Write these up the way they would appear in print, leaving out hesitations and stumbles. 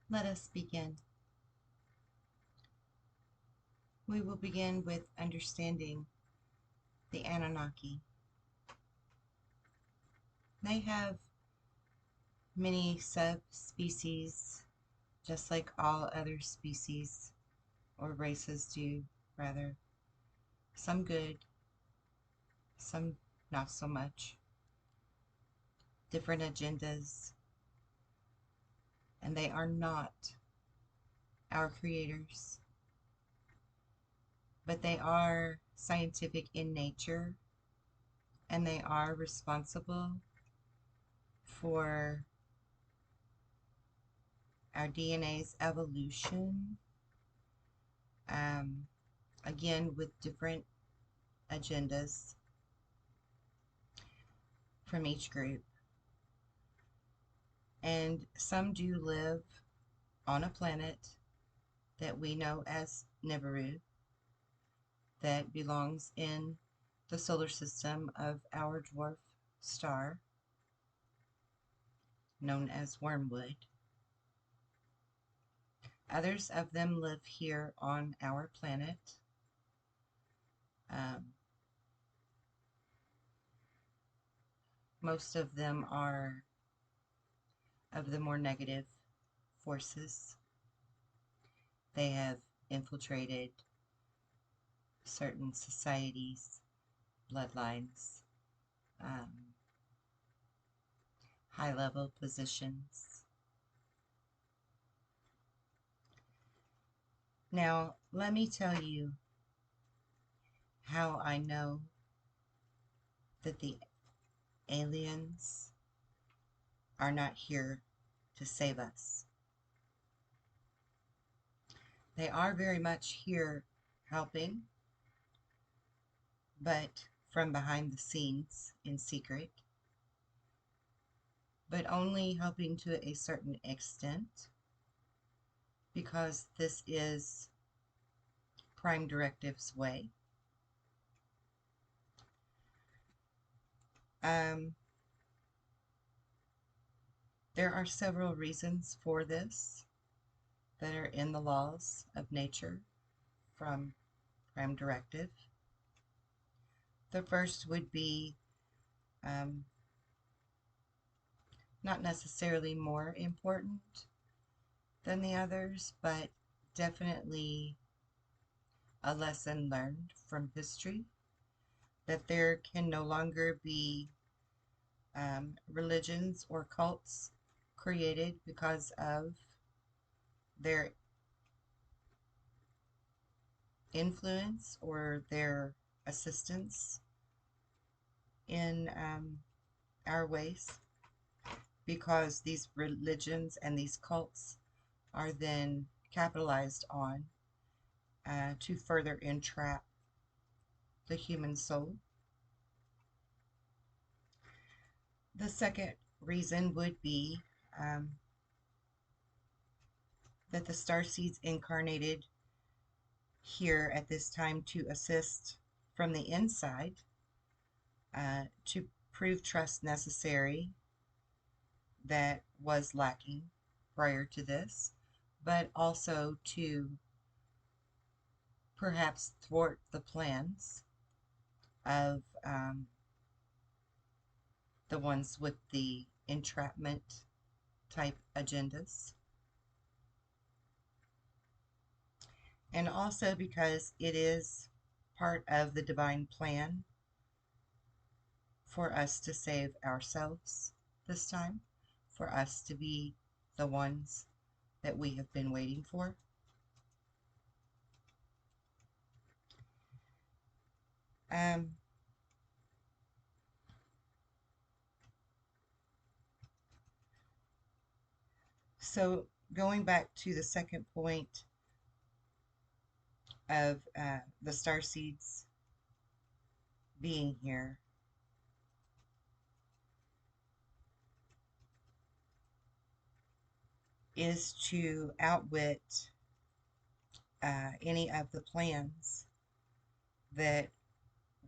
Let us begin. We will begin with understanding the Annunaki. They have many subspecies, just like all other species or races do, rather. Some good, some not so much. Different agendas, and they are not our creators, but they are scientific in nature, and they are responsible for our DNA's evolution, um, again with different agendas from each group. And some do live on a planet that we know as Nibiru, that belongs in the solar system of our dwarf star, known as Wormwood. Others of them live here on our planet. Um, most of them are of the more negative forces. They have infiltrated certain societies, bloodlines, high-level positions. Now, let me tell you how I know that the aliens are not here to save us. They are very much here helping, but from behind the scenes in secret, but only helping to a certain extent, because this is Prime Directive's way. There are several reasons for this that are in the laws of nature from Prime Directive. The first would be not necessarily more important than the others, but definitely a lesson learned from history, that there can no longer be religions or cults created because of their influence or their assistance in our ways, because these religions and these cults are then capitalized on to further entrap the human soul. The second reason would be that the starseeds incarnated here at this time to assist from the inside, to prove trust necessary that was lacking prior to this, but also to perhaps thwart the plans of the ones with the entrapment type agendas. And also because it is part of the divine plan for us to save ourselves this time, for us to be the ones that we have been waiting for. So going back to the second point of the starseeds being here, is to outwit any of the plans that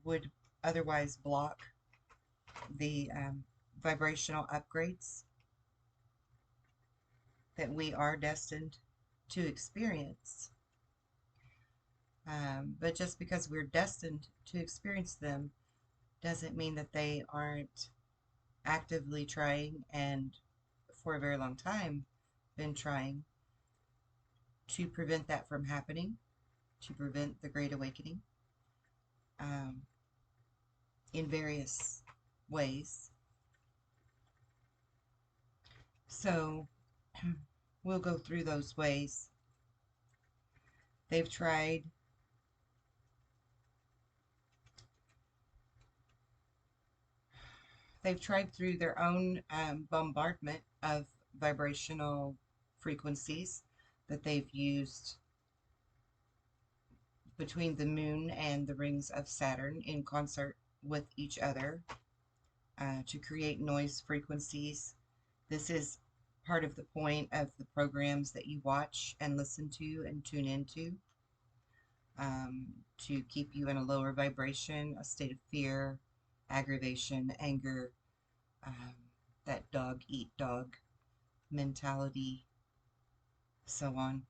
would otherwise block the vibrational upgrades that we are destined to experience. But just because we're destined to experience them doesn't mean that they aren't actively trying, and for a very long time been trying to prevent that from happening, to prevent the Great Awakening, um, in various ways. So we'll go through those ways. They've tried through their own bombardment of vibrational frequencies that they've used between the moon and the rings of Saturn in concert with each other to create noise frequencies. This is part of the point of the programs that you watch and listen to and tune into, to keep you in a lower vibration, a state of fear, aggravation, anger, that dog eat dog mentality, so on.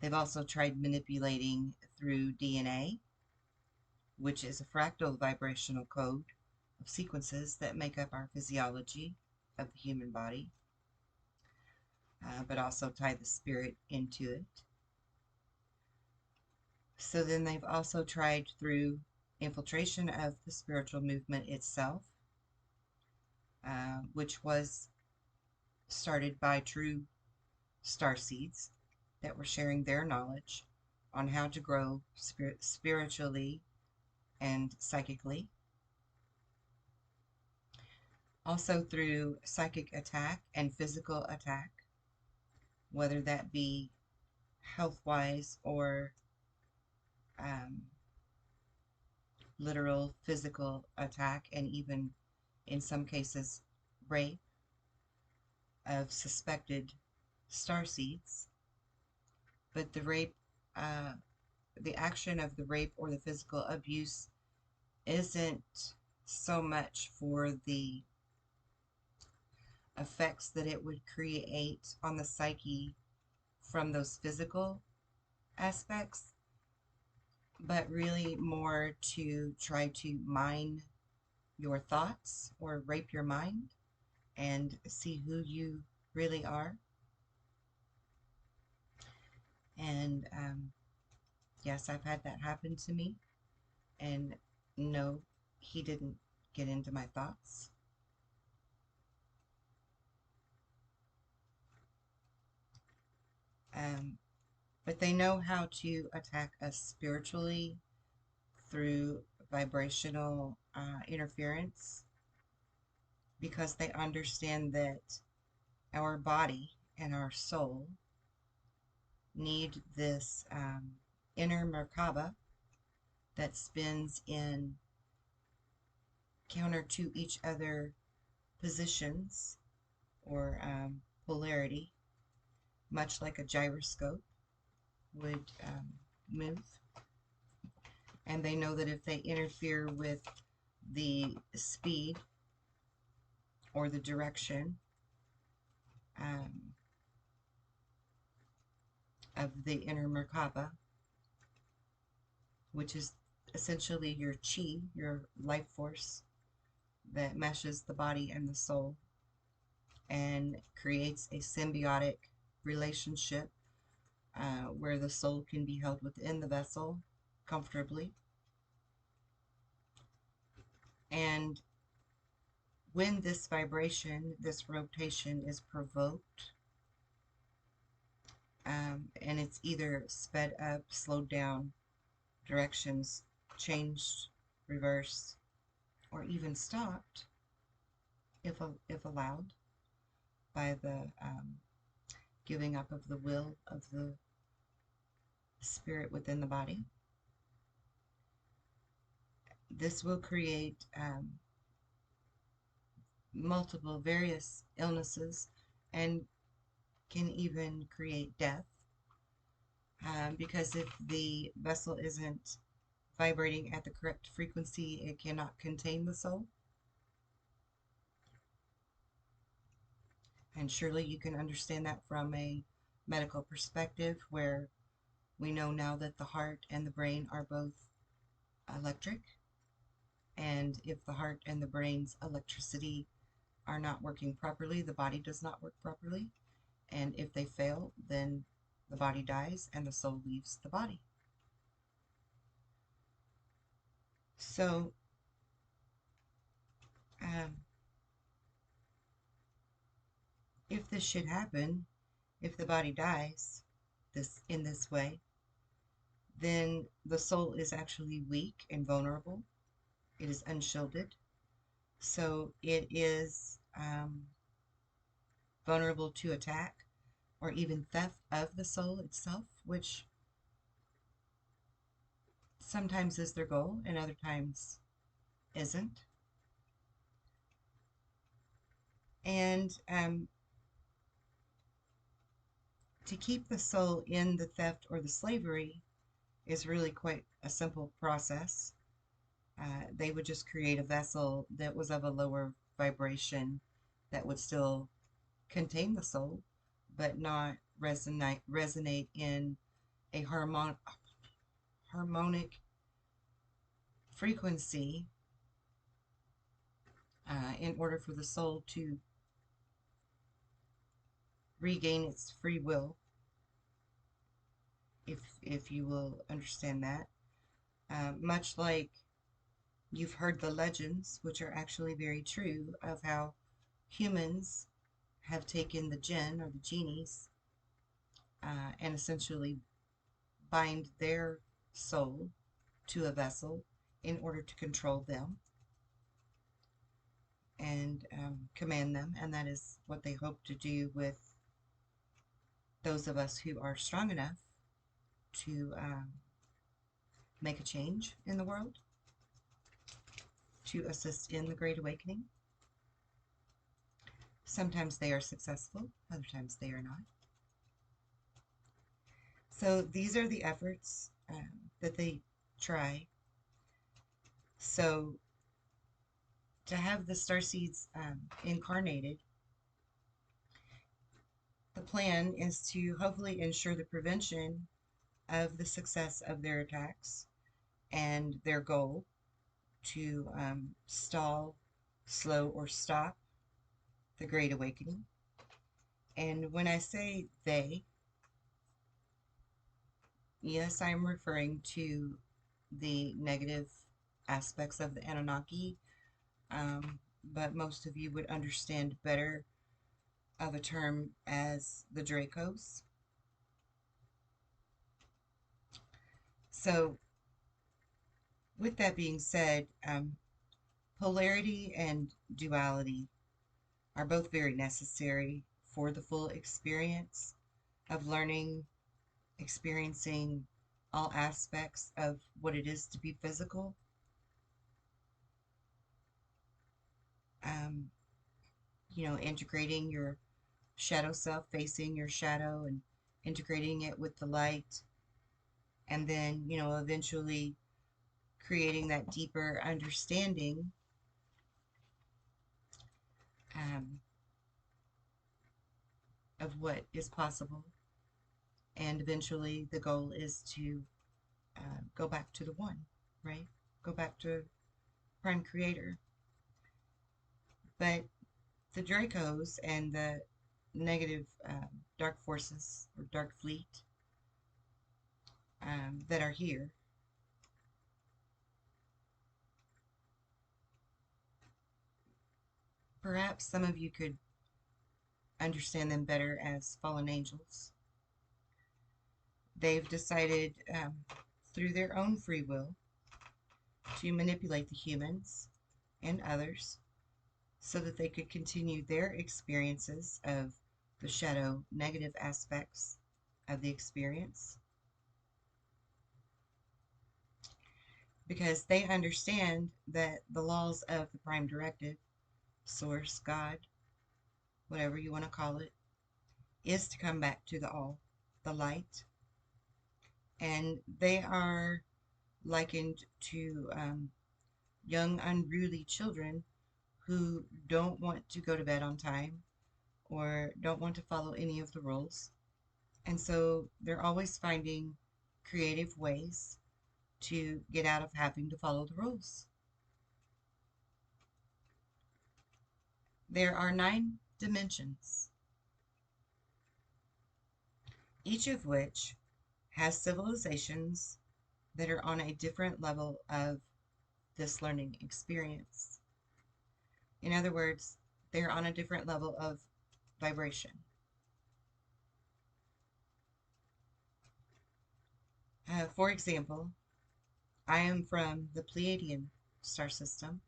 They've also tried manipulating through DNA, which is a fractal vibrational code of sequences that make up our physiology of the human body, but also tie the spirit into it. So then they've also tried through infiltration of the spiritual movement itself, which was started by true starseeds that were sharing their knowledge on how to grow spiritually and psychically. Also through psychic attack and physical attack, whether that be health-wise or literal physical attack, and even in some cases rape of suspected starseeds. But the rape, the action of the rape or the physical abuse isn't so much for the effects that it would create on the psyche from those physical aspects, but really more to try to mine your thoughts or rape your mind and see who you really are. And yes, I've had that happen to me. And no, he didn't get into my thoughts. But they know how to attack us spiritually through vibrational interference, because they understand that our body and our soul need this inner Merkaba that spins in counter to each other positions or polarity, much like a gyroscope would move. And they know that if they interfere with the speed or the direction of the inner Merkaba, which is essentially your chi, your life force that meshes the body and the soul and creates a symbiotic relationship where the soul can be held within the vessel comfortably. And when this vibration, this rotation is provoked, and it's either sped up, slowed down, directions changed, reversed, or even stopped, if allowed, by the giving up of the will of the spirit within the body. This will create multiple various illnesses and can even create death, because if the vessel isn't vibrating at the correct frequency, it cannot contain the soul. And surely you can understand that from a medical perspective, where we know now that the heart and the brain are both electric. And if the heart and the brain's electricity are not working properly, the body does not work properly. And if they fail, then the body dies and the soul leaves the body. So, um, if this should happen, if the body dies in this way, then the soul is actually weak and vulnerable. It is unshielded. So it is vulnerable to attack or even theft of the soul itself, which sometimes is their goal and other times isn't. And to keep the soul in the theft or the slavery is really quite a simple process. They would just create a vessel that was of a lower vibration that would still contain the soul, but not resonate in a harmonic frequency in order for the soul to regain its free will, if you will understand that. Much like you've heard the legends, which are actually very true, of how humans have taken the jinn or the genies and essentially bind their soul to a vessel in order to control them and command them. And that is what they hope to do with those of us who are strong enough to make a change in the world, to assist in the Great Awakening. Sometimes they are successful, other times they are not. So these are the efforts that they try. So to have the starseeds incarnated, the plan is to hopefully ensure the prevention of the success of their attacks and their goal to stall, slow, or stop the Great Awakening. And when I say they, yes, I'm referring to the negative aspects of the Anunnaki, but most of you would understand better of a term as the Dracos. So, with that being said, polarity and duality are both very necessary for the full experience of learning, experiencing all aspects of what it is to be physical. Um, integrating your shadow self, facing your shadow and integrating it with the light, and then, eventually creating that deeper understanding um, of what is possible. And eventually, the goal is to go back to the one, right? Go back to Prime Creator. But the Dracos and the negative dark forces or dark fleet that are here, perhaps some of you could understand them better as fallen angels. They've decided through their own free will to manipulate the humans and others so that they could continue their experiences of the shadow negative aspects of the experience, because they understand that the laws of the prime directive, source, God, whatever you want to call it, is to come back to the all, the light. And they are likened to young unruly children who don't want to go to bed on time, or don't want to follow any of the rules. And so they're always finding creative ways to get out of having to follow the rules. There are 9 dimensions, each of which has civilizations that are on a different level of this learning experience. In other words, they're on a different level of vibration. For example, I am from the Pleiadian star system,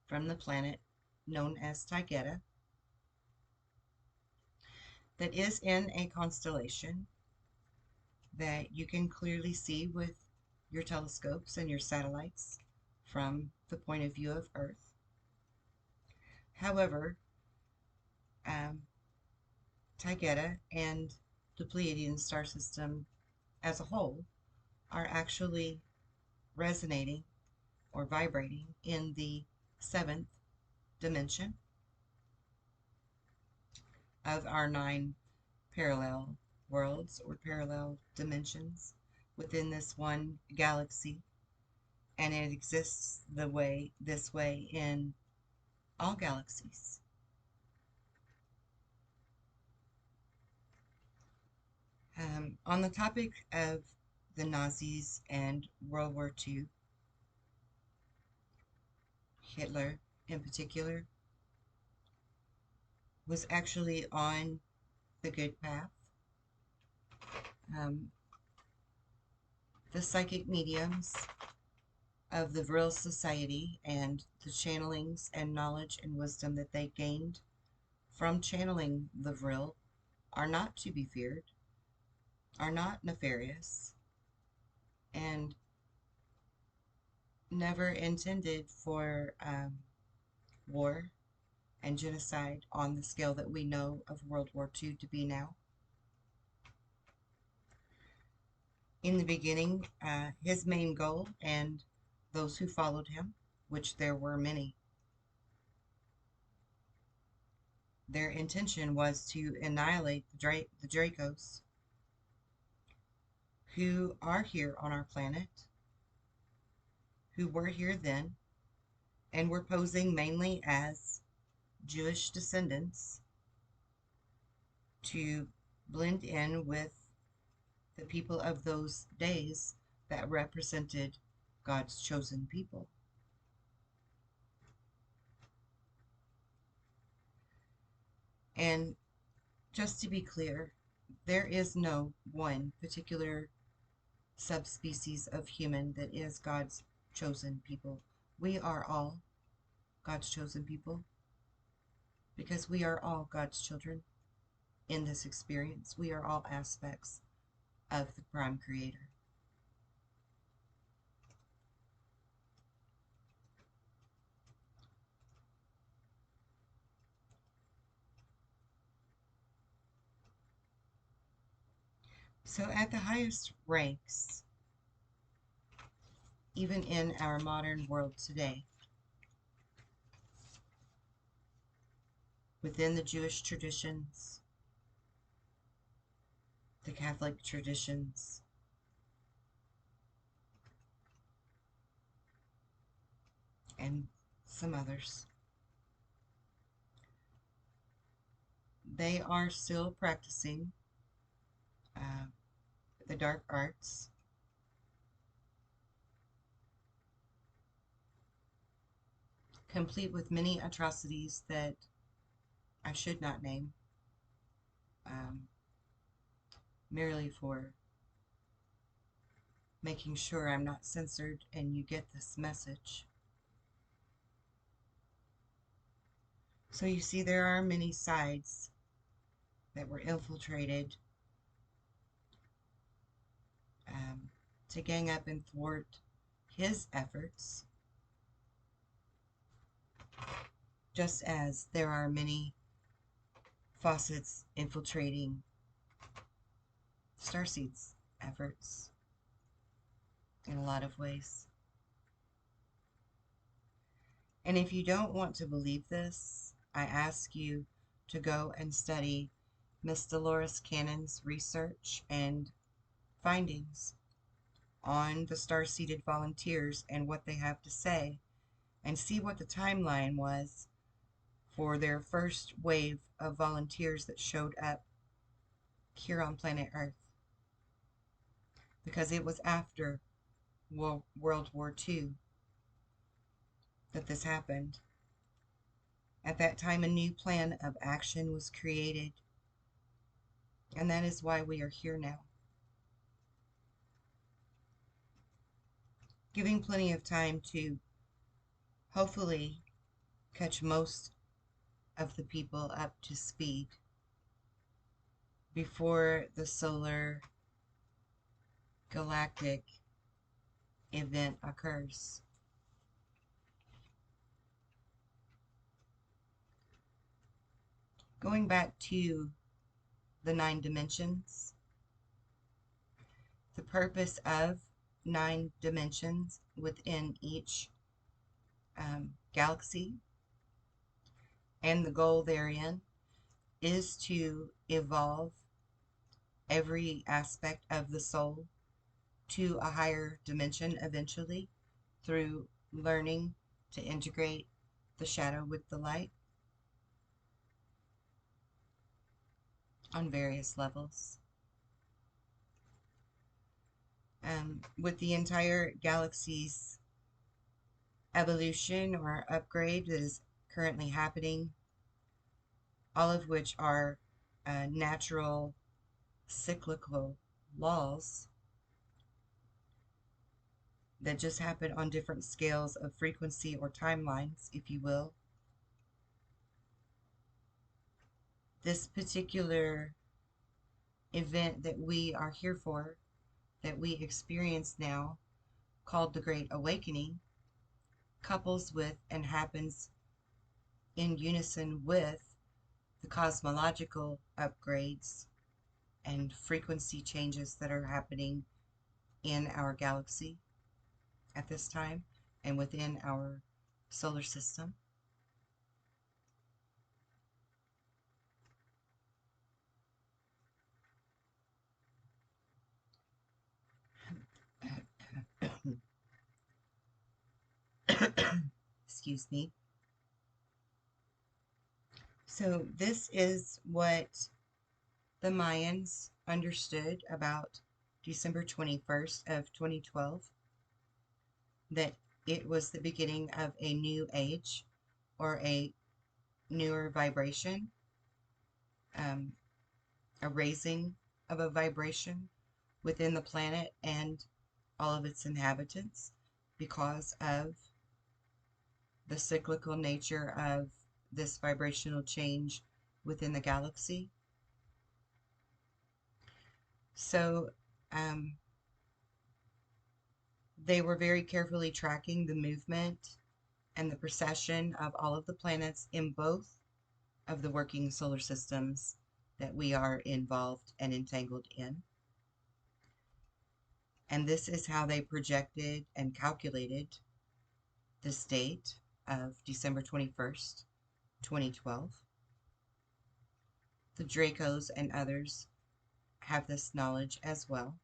from the planet known as Taygeta, that is in a constellation that you can clearly see with your telescopes and your satellites from the point of view of Earth. However, Taygeta and the Pleiadian star system as a whole are actually resonating or vibrating in the 7th dimension of our 9 parallel worlds or parallel dimensions within this one galaxy, and it exists this way in all galaxies. On the topic of the Nazis and World War II, Hitler in particular was actually on the good path. The psychic mediums of the Vril Society and the channelings and knowledge and wisdom that they gained from channeling the Vril are not to be feared, are not nefarious, and never intended for war and genocide on the scale that we know of World War II to be now. In the beginning, his main goal, and those who followed him, which there were many, their intention was to annihilate the Dracos, who are here on our planet, who were here then, and were posing mainly as Jewish descendants to blend in with the people of those days that represented God's chosen people. And just to be clear, there is no one particular subspecies of human that is God's chosen people. We are all God's chosen people because we are all God's children in this experience. We are all aspects of the Prime Creator. So at the highest ranks, even in our modern world today, within the Jewish traditions, the Catholic traditions, and some others, they are still practicing the dark arts, complete with many atrocities that I should not name, merely for making sure I'm not censored and you get this message. So you see, there are many sides that were infiltrated to gang up and thwart his efforts, just as there are many faucets infiltrating Starseed's efforts in a lot of ways. And if you don't want to believe this, I ask you to go and study Miss Dolores Cannon's research and findings on the star-seeded volunteers and what they have to say, and see what the timeline was for their first wave of volunteers that showed up here on planet Earth. Because it was after World War II that this happened. At that time, a new plan of action was created, and that is why we are here now. Giving plenty of time to hopefully catch most of the people up to speed before the solar galactic event occurs. Going back to the 9 dimensions, the purpose of 9 dimensions within each galaxy and the goal therein is to evolve every aspect of the soul to a higher dimension eventually through learning to integrate the shadow with the light on various levels. With the entire galaxy's evolution or upgrade that is currently happening, all of which are natural cyclical laws that just happen on different scales of frequency or timelines, if you will. This particular event that we are here for, that we experience now, called the Great Awakening, couples with and happens in unison with the cosmological upgrades and frequency changes that are happening in our galaxy at this time and within our solar system. Excuse me. So this is what the Mayans understood about December 21st of 2012, that it was the beginning of a new age or a newer vibration, a raising of a vibration within the planet and all of its inhabitants because of the cyclical nature of this vibrational change within the galaxy. So they were very carefully tracking the movement and the precession of all of the planets in both of the working solar systems that we are involved and entangled in. And this is how they projected and calculated this date of December 21st, 2012. The Dracos and others have this knowledge as well.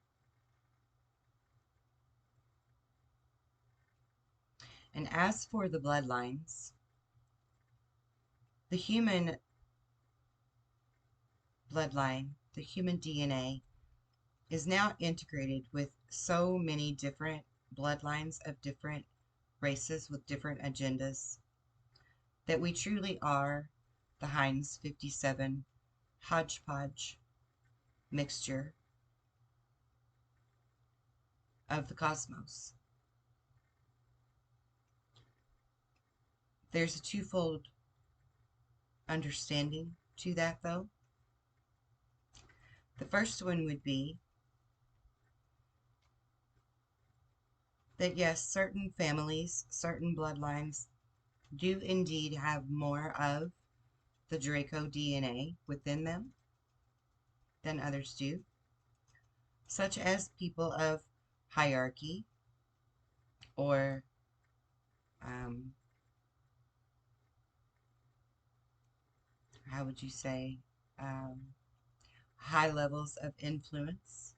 And as for the bloodlines, the human bloodline, the human DNA, is now integrated with so many different bloodlines of different races with different agendas that we truly are the Heinz 57 hodgepodge mixture of the cosmos. There's a twofold understanding to that, though. The first one would be that yes, certain families, certain bloodlines do indeed have more of the Draco DNA within them than others do, such as people of hierarchy or how would you say, um, high levels of influence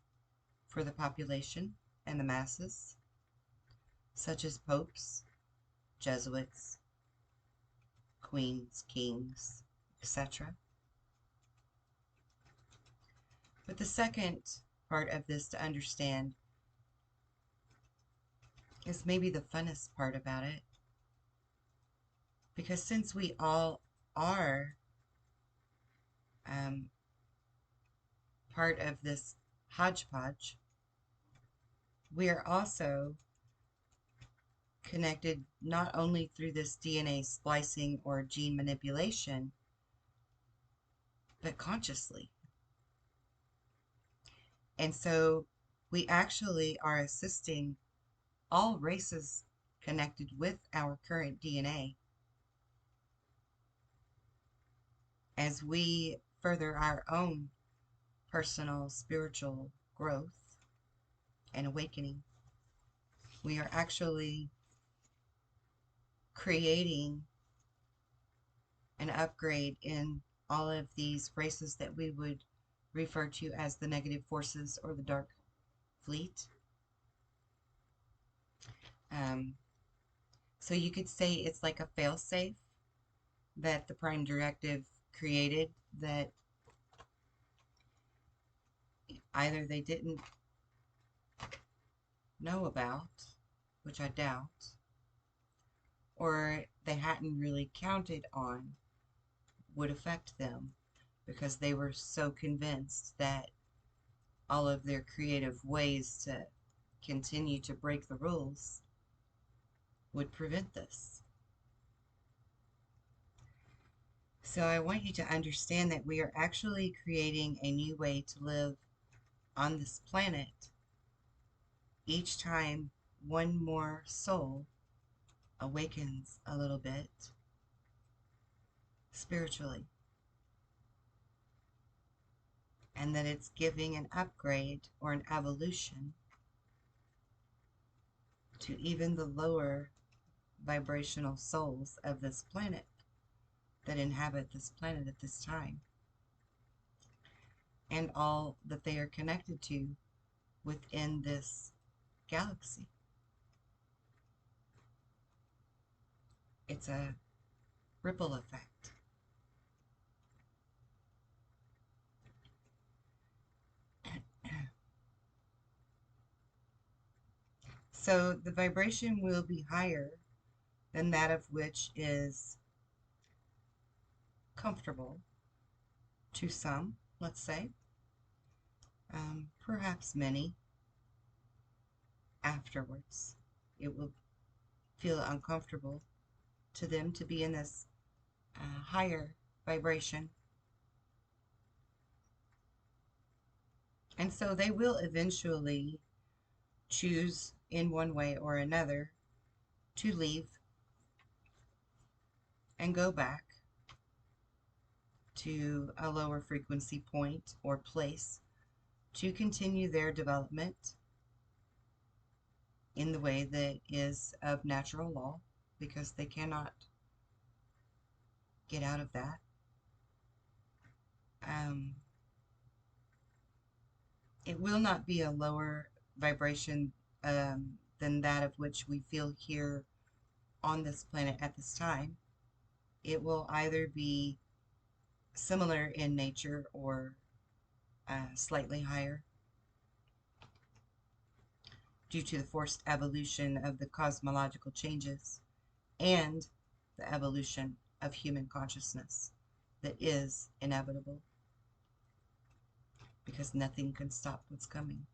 for the population and the masses, such as popes, Jesuits, queens, kings, etc. But the second part of this to understand is maybe the funnest part about it, because since we all are um, part of this hodgepodge, we are also connected not only through this DNA splicing or gene manipulation, but consciously. And so we actually are assisting all races connected with our current DNA as we further our own personal spiritual growth and awakening. We are actually creating an upgrade in all of these races that we would refer to as the negative forces or the dark fleet. Um, so you could say it's like a failsafe that the Prime Directive created that either they didn't know about, which I doubt, or they hadn't really counted on would affect them because they were so convinced that all of their creative ways to continue to break the rules would prevent this. So I want you to understand that we are actually creating a new way to live on this planet each time one more soul awakens a little bit spiritually. And that it's giving an upgrade or an evolution to even the lower vibrational souls of this planet that inhabit this planet at this time, and all that they are connected to within this galaxy. It's a ripple effect. So the vibration will be higher than that of which is comfortable to some, let's say, perhaps many. Afterwards, it will feel uncomfortable to them to be in this higher vibration. And so they will eventually choose in one way or another to leave and go back to a lower frequency point or place to continue their development in the way that is of natural law, because they cannot get out of that. It will not be a lower vibration than that of which we feel here on this planet at this time. It will either be similar in nature or slightly higher due to the forced evolution of the cosmological changes and the evolution of human consciousness that is inevitable, because nothing can stop what's coming.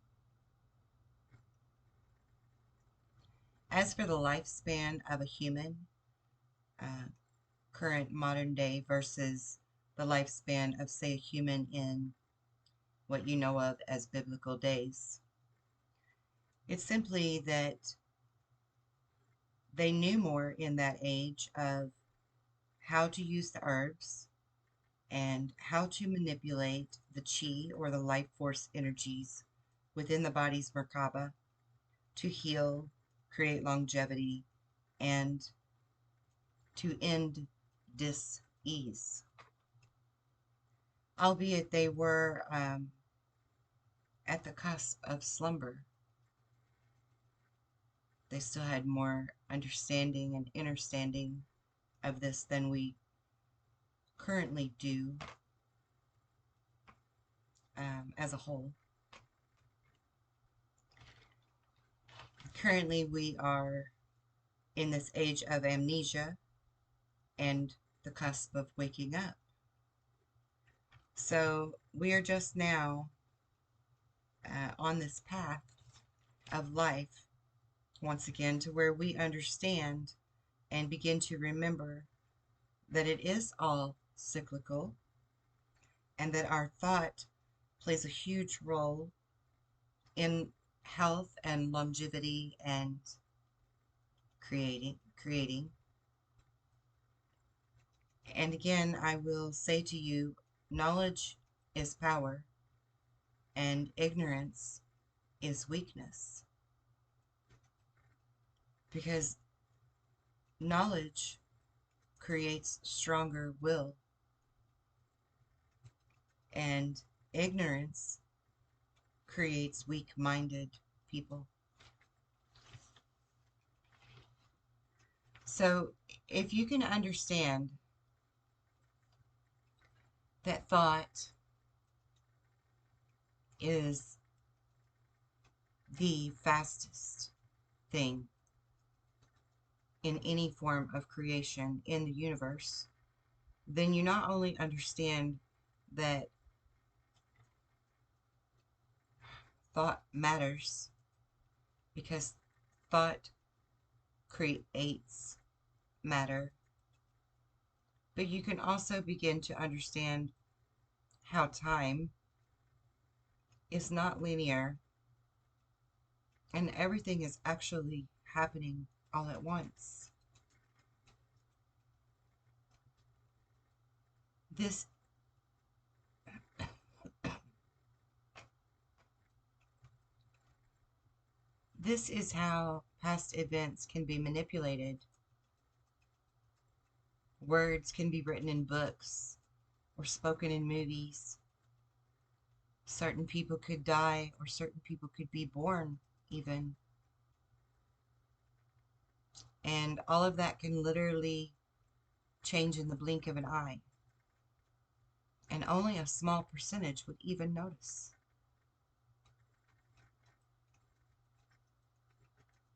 As for the lifespan of a human, current modern day versus the lifespan of, say, a human in what you know of as biblical days, it's simply that they knew more in that age of how to use the herbs and how to manipulate the chi or the life force energies within the body's Merkaba to heal, create longevity, and to end dis-ease. albeit they were at the cusp of slumber. They still had more understanding and understanding of this than we currently do as a whole. Currently, we are in this age of amnesia and the cusp of waking up. So we are just now on this path of life, once again, to where we understand and begin to remember that it is all cyclical and that our thought plays a huge role in health and longevity and creating. And again, I will say to you, knowledge is power and ignorance is weakness. Because knowledge creates stronger will, and ignorance creates weak-minded people. So if you can understand that thought is the fastest thing in any form of creation in the universe, then you not only understand that thought matters because thought creates matter, but you can also begin to understand how time is not linear and everything is actually happening all at once. This this is how past events can be manipulated. Words can be written in books or spoken in movies. Certain people could die, or certain people could be born even. And all of that can literally change in the blink of an eye. And only a small percentage would even notice.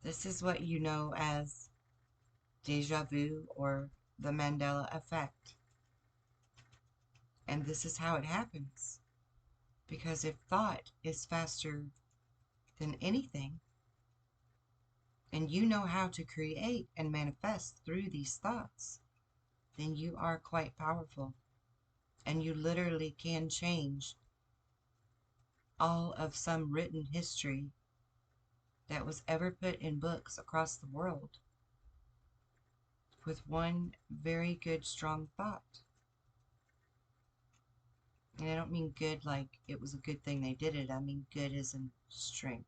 This is what you know as deja vu or the Mandela effect. And this is how it happens. Because if thought is faster than anything, and you know how to create and manifest through these thoughts, then you are quite powerful. And you literally can change all of some written history that was ever put in books across the world with one very good, strong thought. And I don't mean good like it was a good thing they did it. I mean good as in strength.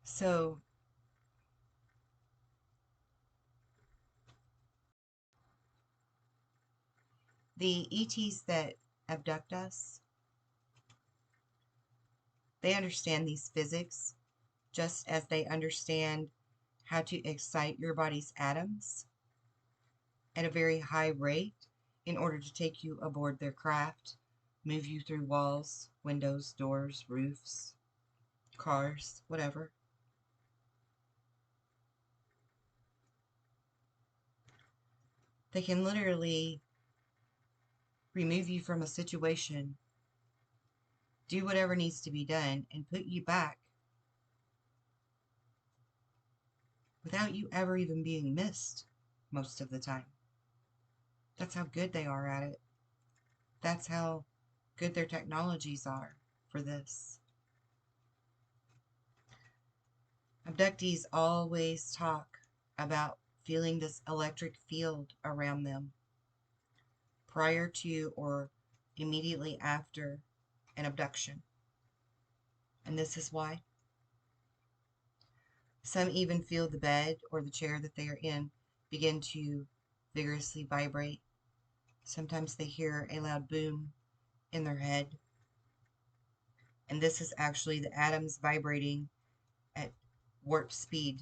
So the ETs that abduct us, they understand these physics just as they understand how to excite your body's atoms at a very high rate in order to take you aboard their craft, move you through walls, windows, doors, roofs, cars, whatever. They can literally remove you from a situation, do whatever needs to be done, and put you back without you ever even being missed most of the time. That's how good they are at it. That's how good their technologies are for this. Abductees always talk about feeling this electric field around them prior to or immediately after an abduction. And this is why. Some even feel the bed or the chair that they are in begin to vigorously vibrate. Sometimes they hear a loud boom in their head. And this is actually the atoms vibrating at warp speed,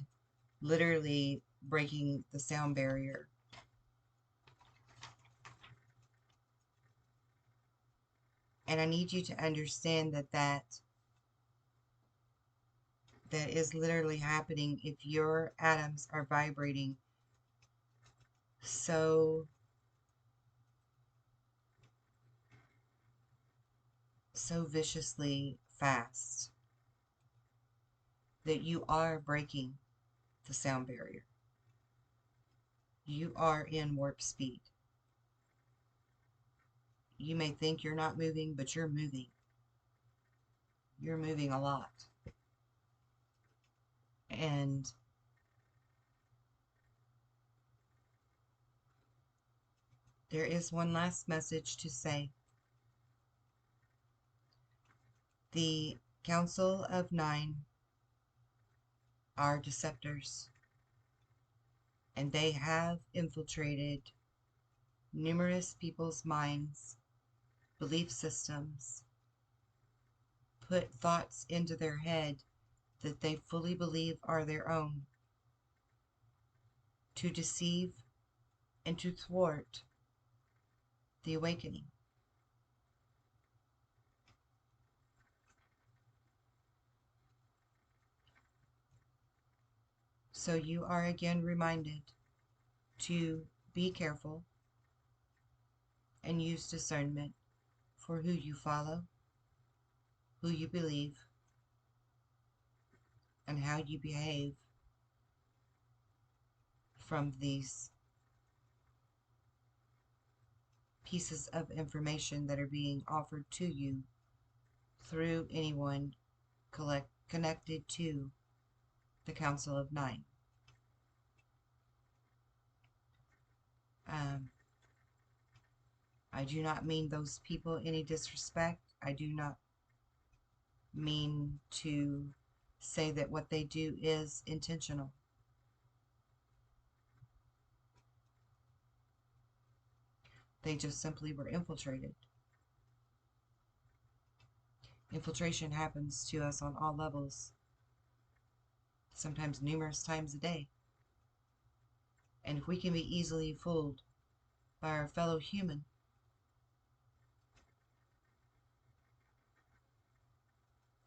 literally breaking the sound barrier. And I need you to understand that is literally happening if your atoms are vibrating so viciously fast that you are breaking the sound barrier. You are in warp speed. You may think you're not moving, but you're moving. You're moving a lot. And there is one last message to say. The Council of Nine are deceptors, and they have infiltrated numerous people's minds, belief systems, put thoughts into their head that they fully believe are their own, to deceive and to thwart the awakening. So you are again reminded to be careful and use discernment for who you follow, who you believe, and how you behave from these pieces of information that are being offered to you through anyone connected to the Council of Nine. I do not mean those people any disrespect. I do not mean to say that what they do is intentional. They just simply were infiltrated. Infiltration happens to us on all levels, sometimes numerous times a day. And if we can be easily fooled by our fellow human,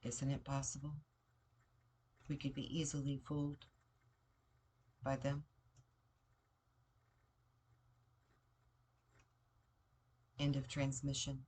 isn't it possible we could be easily fooled by them? End of transmission.